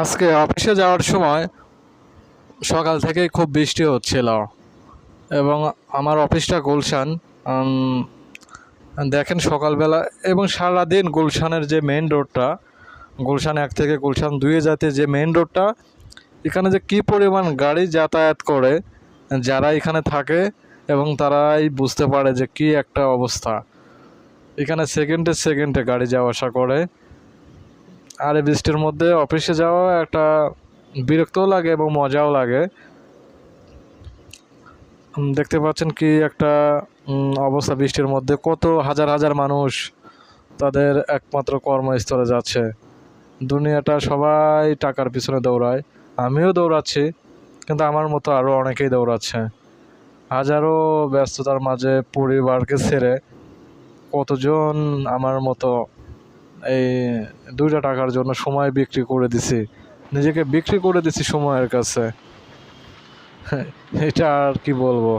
আজকে অফিসে যাওয়ার সময় সকাল থেকেই খুব বৃষ্টি হচ্ছিল এবং আমার অফিসটা গুলশান। উম, দেখেন সকালবেলা এবং সারাদিন গুলশানের যে মেইন রোডটা, গুলশান 1 থেকে গুলশান 2-এ যেতে যে মেইন রোডটা, এখানে যে কী পরিমাণ গাড়ি যাতায়াত করে, যারা এখানে থাকে এবং তারাই বুঝতে পারে যে কী একটা অবস্থা। এখানে সেকেন্ডে সেকেন্ডে গাড়ি যাওয়া আসা করে। আর এই বৃষ্টির মধ্যে অফিসে যাওয়া একটা বিরক্তও লাগে এবং মজাও লাগে। দেখতে পাচ্ছেন কি একটা অবস্থা, বৃষ্টির মধ্যে কত হাজার হাজার মানুষ তাদের একমাত্র কর্মস্থলে যাচ্ছে। দুনিয়াটা সবাই টাকার পিছনে দৌড়ায়, আমিও দৌড়াচ্ছি, কিন্তু আমার মতো আরও অনেকেই দৌড়াচ্ছে। হাজারো ব্যস্ততার মাঝে পরিবারকে ছেড়ে কতজন আমার মতো এই 2টা টাকার জন্য সময় বিক্রি করে দিছি, নিজেকে বিক্রি করে দিছি সময়ের কাছে। এটা আর কি বলবো।